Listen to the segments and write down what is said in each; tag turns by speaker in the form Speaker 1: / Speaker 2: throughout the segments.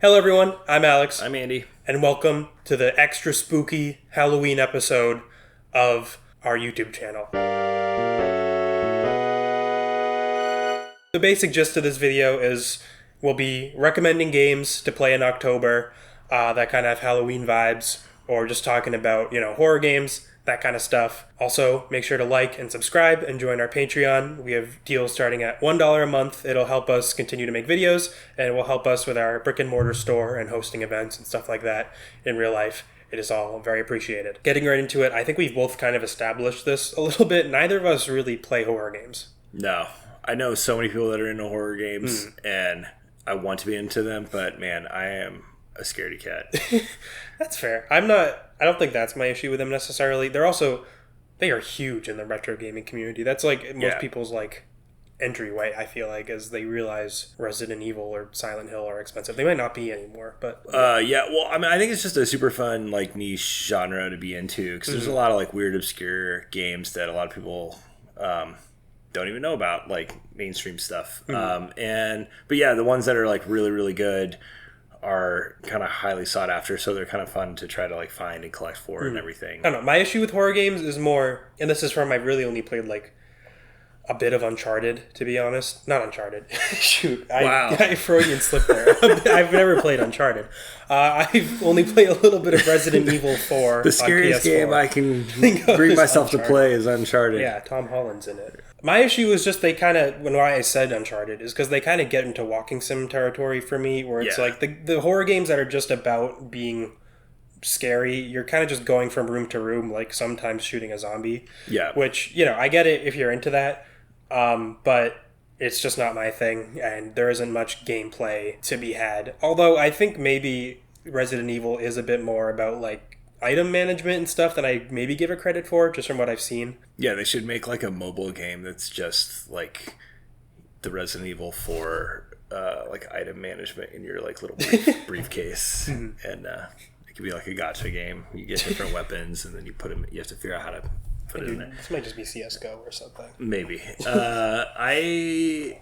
Speaker 1: Hello everyone, I'm Alex.
Speaker 2: I'm Andy.
Speaker 1: And welcome to the extra spooky Halloween episode of our YouTube channel. The basic gist of this video is we'll be recommending games to play in October that kind of have Halloween vibes, or just talking about, horror games, that kind of stuff. Also, make sure to like and subscribe and join our Patreon. We have deals starting at $1 a month. It'll help us continue to make videos, and it will help us with our brick and mortar store and hosting events and stuff like that in real life. It is all very appreciated. Getting right into it, I think we've both kind of established this a little bit. Neither of us really play horror games.
Speaker 2: No. I know so many people that are into horror games, and I want to be into them, but man, I am a scaredy cat.
Speaker 1: That's fair. I don't think that's my issue with them necessarily. They are huge in the retro gaming community. That's like most people's like entryway, I feel like, as they realize Resident Evil or Silent Hill are expensive. They might not be anymore, but
Speaker 2: I think it's just a super fun like niche genre to be into, because there's a lot of like weird obscure games that a lot of people don't even know about, like mainstream stuff. But the ones that are like really, really good are kind of highly sought after, so they're kind of fun to try to like find and collect for and everything.
Speaker 1: I don't know. My issue with horror games is more, and this is from I've really only played like a bit of Uncharted, to be honest. Not Uncharted. Shoot. I Freudian slip there. I've never played Uncharted. I've only played a little bit of Resident Evil 4.
Speaker 2: The scariest game I can bring myself to play is Uncharted.
Speaker 1: Yeah, Tom Holland's in it. My issue is just why I said Uncharted is because they kind of get into walking sim territory for me, where it's like the horror games that are just about being scary, you're kind of just going from room to room, like sometimes shooting a zombie. Yeah. Which, I get it if you're into that, but it's just not my thing, and there isn't much gameplay to be had. Although I think maybe Resident Evil is a bit more about like item management and stuff than I maybe give it credit for, just from what I've seen.
Speaker 2: Yeah, they should make like a mobile game that's just like the Resident Evil 4 like item management in your like little briefcase. And it could be like a gacha game. You get different weapons and then you put them, you have to figure out how to put it in there.
Speaker 1: This might just be CSGO or something.
Speaker 2: Maybe. I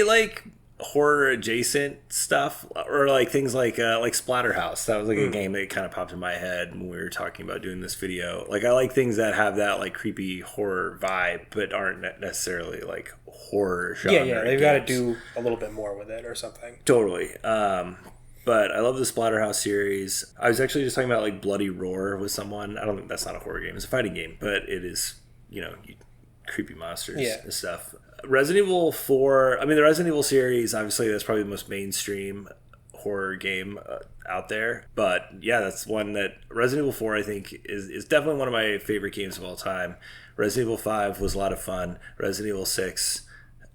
Speaker 2: like horror adjacent stuff, or like things like Splatterhouse. That was like a game that kind of popped in my head when we were talking about doing this video. Like I like things that have that like creepy horror vibe but aren't necessarily like horror genre.
Speaker 1: Yeah, they've got to do a little bit more with it or something.
Speaker 2: Totally. But I love the Splatterhouse series. I was actually just talking about like Bloody Roar with someone. I don't think that's not a horror game. It's a fighting game, but it is, creepy monsters and stuff. Resident Evil 4, the Resident Evil series, obviously that's probably the most mainstream horror game out there. But yeah, that's one that Resident Evil 4 I think is definitely one of my favorite games of all time. Resident Evil 5 was a lot of fun. Resident Evil 6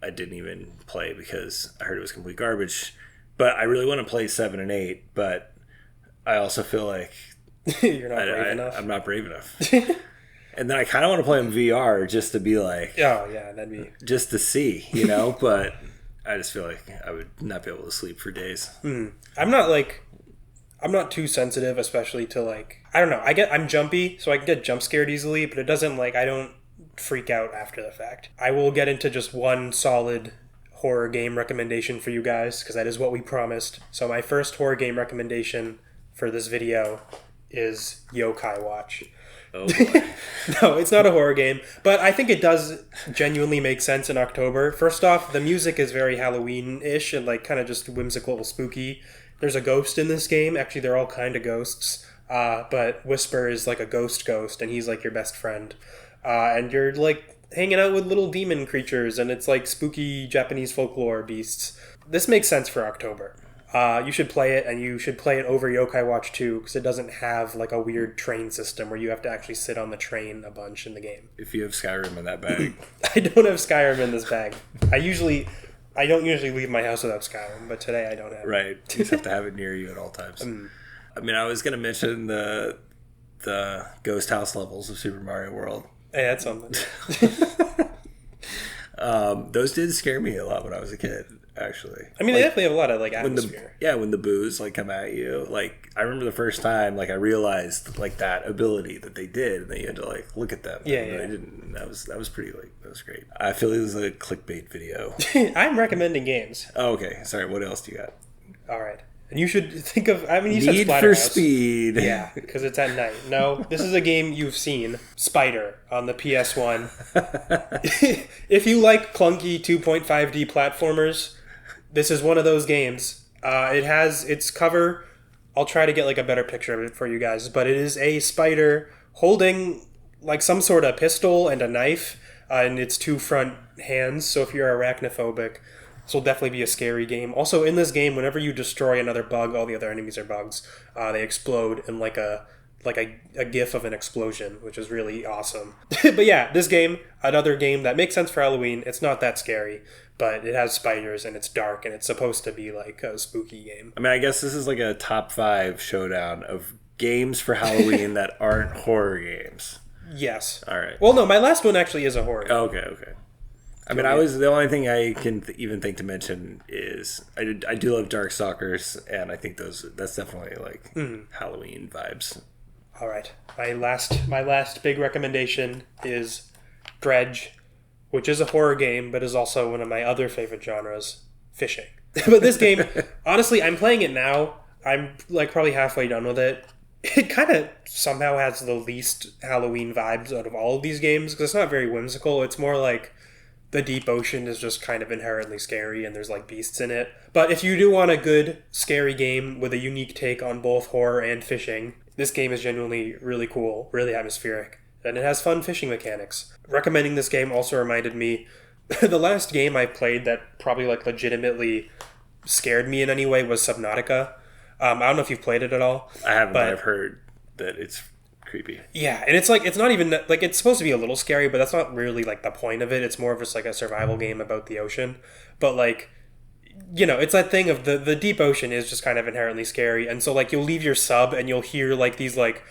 Speaker 2: I didn't even play because I heard it was complete garbage. But I really want to play 7 and 8, but I also feel like
Speaker 1: you're not brave enough.
Speaker 2: I'm not brave enough. And then I kind of want to play in VR just to be like...
Speaker 1: Oh, yeah, that'd be...
Speaker 2: Just to see, But I just feel like I would not be able to sleep for days.
Speaker 1: I'm not too sensitive, especially to like... I don't know. I'm jumpy, so I can get jump scared easily, but it doesn't like... I don't freak out after the fact. I will get into just one solid horror game recommendation for you guys, because that is what we promised. So my first horror game recommendation for this video is Yokai Watch.
Speaker 2: Oh boy.
Speaker 1: No, it's not a horror game, but I think it does genuinely make sense in October. First off, the music is very Halloween-ish and like kind of just whimsical, spooky. There's a ghost in this game. Actually, they're all kind of ghosts, but Whisper is like a ghost, and he's like your best friend. And you're like hanging out with little demon creatures, and it's like spooky Japanese folklore beasts. This makes sense for October. You should play it, and you should play it over Yokai Watch 2, because it doesn't have like a weird train system where you have to actually sit on the train a bunch in the game.
Speaker 2: If you have Skyrim in that bag.
Speaker 1: I don't have Skyrim in this bag. I don't usually leave my house without Skyrim, but today I don't have it.
Speaker 2: Right. You just have to have it near you at all times. I was going to mention the ghost house levels of Super Mario World.
Speaker 1: Hey, that's something.
Speaker 2: Those did scare me a lot when I was a kid, actually.
Speaker 1: They definitely have a lot of like atmosphere.
Speaker 2: When the boos like come at you, like I remember the first time like I realized like that ability that they did, and then you had to like look at them.
Speaker 1: Yeah.
Speaker 2: I didn't. That was pretty like that was great. I feel it was a clickbait video.
Speaker 1: I'm recommending games.
Speaker 2: Oh, okay. Sorry. What else do you got?
Speaker 1: All right. And you should think of, I mean, you said
Speaker 2: Need
Speaker 1: Splatterhouse.
Speaker 2: for Speed.
Speaker 1: Yeah, because it's at night. No, this is a game you've seen. Spider on the PS1. If you like clunky 2.5D platformers, this is one of those games. It has its cover. I'll try to get like a better picture of it for you guys, but it is a spider holding like some sort of pistol and a knife in its two front hands. So if you're arachnophobic, this will definitely be a scary game. Also, in this game, whenever you destroy another bug, all the other enemies are bugs. They explode in like a gif of an explosion, which is really awesome. But yeah, this game, another game that makes sense for Halloween. It's not that scary, but it has spiders and it's dark and it's supposed to be like a spooky game.
Speaker 2: I mean, I guess this is like a top 5 showdown of games for Halloween that aren't horror games.
Speaker 1: Yes.
Speaker 2: All right.
Speaker 1: Well, no, my last one actually is a horror game.
Speaker 2: Okay. I mean, the only thing I can even think to mention is I do love Darkstalkers, and I think that's definitely like Halloween vibes.
Speaker 1: All right, my last big recommendation is Dredge, which is a horror game, but is also one of my other favorite genres, fishing. But this game, honestly, I'm playing it now. I'm like probably halfway done with it. It kind of somehow has the least Halloween vibes out of all of these games because it's not very whimsical. It's more like the deep ocean is just kind of inherently scary and there's like beasts in it. But if you do want a good, scary game with a unique take on both horror and fishing, this game is genuinely really cool, really atmospheric, and it has fun fishing mechanics. Recommending this game also reminded me, the last game I played that probably like legitimately scared me in any way was Subnautica. I don't know if you've played it at all.
Speaker 2: I haven't, but I've heard that it's creepy.
Speaker 1: Yeah, and it's like, it's not even, like, it's supposed to be a little scary, but that's not really, like, the point of it. It's more of just, like, a survival game about the ocean. But, like, you know, it's that thing of the deep ocean is just kind of inherently scary. And so, like, you'll leave your sub and you'll hear, like, these, like,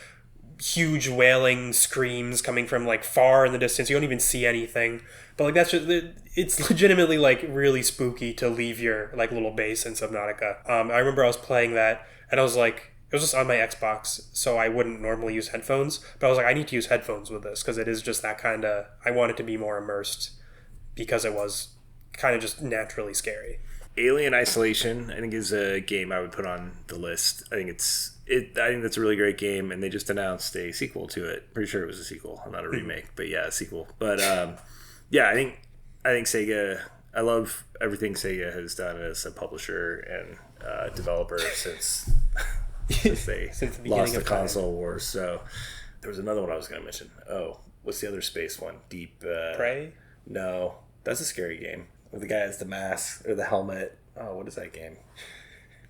Speaker 1: huge wailing screams coming from, like, far in the distance. You don't even see anything. But, like, that's just, it's legitimately, like, really spooky to leave your, like, little base in Subnautica. I remember I was playing that and I was like, it was just on my Xbox, so I wouldn't normally use headphones. But I was like, I need to use headphones with this because it is just that kind of... I want it to be more immersed because it was kind of just naturally scary.
Speaker 2: Alien Isolation, I think, is a game I would put on the list. I think that's a really great game, and they just announced a sequel to it. Pretty sure it was a sequel, not a remake, but yeah, a sequel. But yeah, I think Sega... I love everything Sega has done as a publisher and developer since they lost the console wars. So there was another one I was going to mention. Oh, what's the other space one? Deep
Speaker 1: Prey?
Speaker 2: No, that's a scary game where the guy has the mask or the helmet. Oh, what is that game?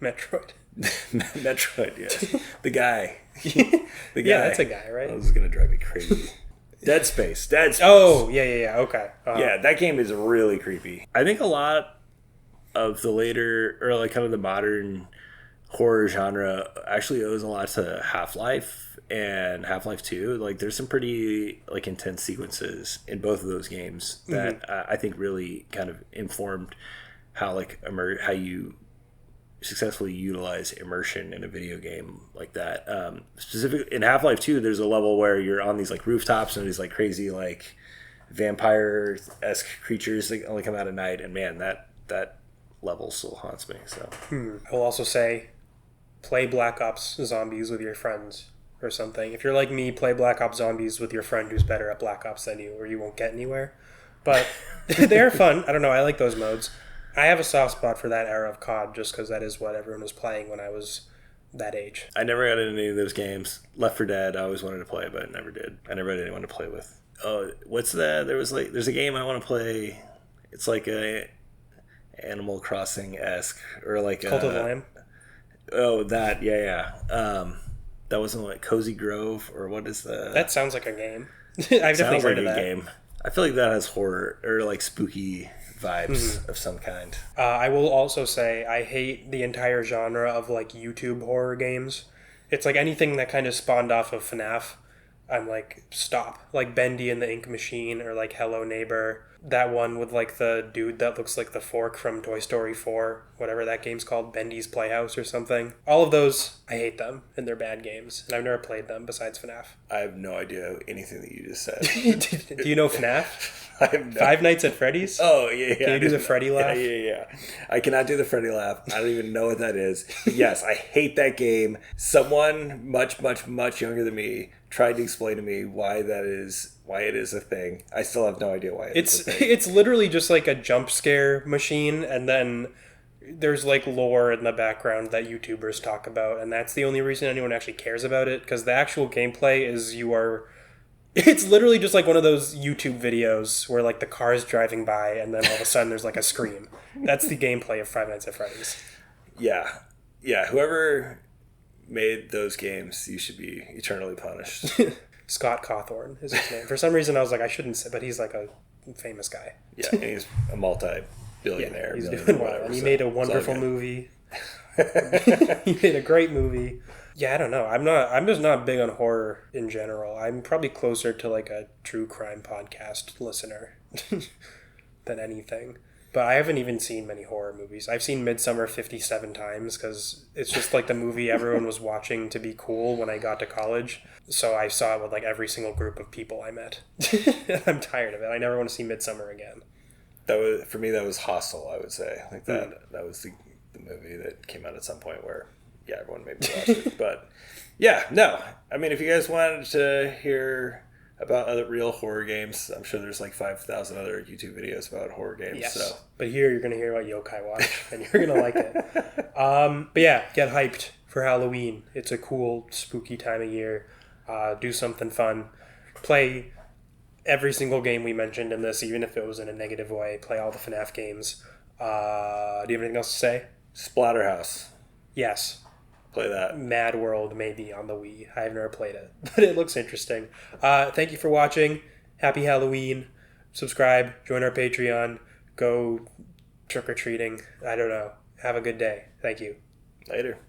Speaker 1: Metroid.
Speaker 2: Metroid, yes. The guy.
Speaker 1: Yeah, that's a guy, right?
Speaker 2: Oh, this is going to drive me crazy. Dead Space.
Speaker 1: Oh, yeah, okay.
Speaker 2: Yeah, that game is really creepy. I think a lot of the later, or like kind of the modern horror genre actually owes a lot to Half-Life and Half-Life 2. Like, there's some pretty like intense sequences in both of those games that I think really kind of informed how like how you successfully utilize immersion in a video game like that. Specifically in Half-Life 2, there's a level where you're on these like rooftops and these like crazy like vampire-esque creatures that only come out at night, and man, that level still haunts me. So
Speaker 1: I will also say, play Black Ops Zombies with your friends or something. If you're like me, play Black Ops Zombies with your friend who's better at Black Ops than you, or you won't get anywhere. But they're fun. I don't know, I like those modes. I have a soft spot for that era of COD just because that is what everyone was playing when I was that age.
Speaker 2: I never got into any of those games. Left 4 Dead, I always wanted to play, but I never did. I never had anyone to play with. Oh, what's that? There's a game I want to play. It's like a Animal Crossing-esque, or like
Speaker 1: Cult of the Lamb?
Speaker 2: Oh, that, yeah. That wasn't like Cozy Grove, or what is the...
Speaker 1: That sounds like a game. I've definitely heard of that.
Speaker 2: Game. I feel like that has horror, or like spooky vibes of some kind.
Speaker 1: I will also say I hate the entire genre of like YouTube horror games. It's like anything that kind of spawned off of FNAF. I'm like, stop. Like Bendy and the Ink Machine, or like Hello Neighbor. That one with like the dude that looks like the fork from Toy Story 4, whatever that game's called, Bendy's Playhouse or something. All of those, I hate them, and they're bad games. And I've never played them besides FNAF.
Speaker 2: I have no idea anything that you just said.
Speaker 1: Do you know FNAF?
Speaker 2: I have no...
Speaker 1: Five Nights at Freddy's?
Speaker 2: Oh, yeah.
Speaker 1: Can you do the Freddy laugh?
Speaker 2: Yeah. I cannot do the Freddy laugh. I don't even know what that is. But yes, I hate that game. Someone much, much, much younger than me tried to explain to me why it is a thing. I still have no idea why it's a thing.
Speaker 1: It's literally just like a jump scare machine, and then there's like lore in the background that YouTubers talk about, and that's the only reason anyone actually cares about it, because the actual gameplay is it's literally just like one of those YouTube videos where like the car's driving by and then all of a sudden there's like a scream. That's the gameplay of Five Nights at Freddy's.
Speaker 2: Yeah. Whoever made those games, you should be eternally punished.
Speaker 1: Scott Cawthorn is his name. For some reason I was like, I shouldn't say, but he's like a famous guy.
Speaker 2: Yeah, and he's a multi-billionaire.
Speaker 1: Yeah, he's doing well. And he made a wonderful movie. He made a great movie. Yeah, I don't know. I'm just not big on horror in general. I'm probably closer to like a true crime podcast listener than anything. But I haven't even seen many horror movies. I've seen Midsummer 57 times because it's just like the movie everyone was watching to be cool when I got to college. So I saw it with like every single group of people I met. I'm tired of it. I never want to see Midsummer again.
Speaker 2: For me, that was Hostel, I would say. Like that was the movie that came out at some point where, yeah, everyone maybe watched it. But yeah, no. I mean, if you guys wanted to hear about other real horror games, I'm sure there's like 5,000 other YouTube videos about horror games.
Speaker 1: Yes,
Speaker 2: so.
Speaker 1: But here you're going to hear about Yokai Watch, and you're going to like it. But yeah, get hyped for Halloween. It's a cool, spooky time of year. Do something fun. Play every single game we mentioned in this, even if it was in a negative way. Play all the FNAF games. Do you have anything else to say?
Speaker 2: Splatterhouse.
Speaker 1: Yes.
Speaker 2: Play that.
Speaker 1: Mad World, maybe, on the Wii. I've never played it, but it looks interesting. Thank you for watching. Happy Halloween. Subscribe. Join our Patreon. Go trick-or-treating. I don't know. Have a good day. Thank you.
Speaker 2: Later.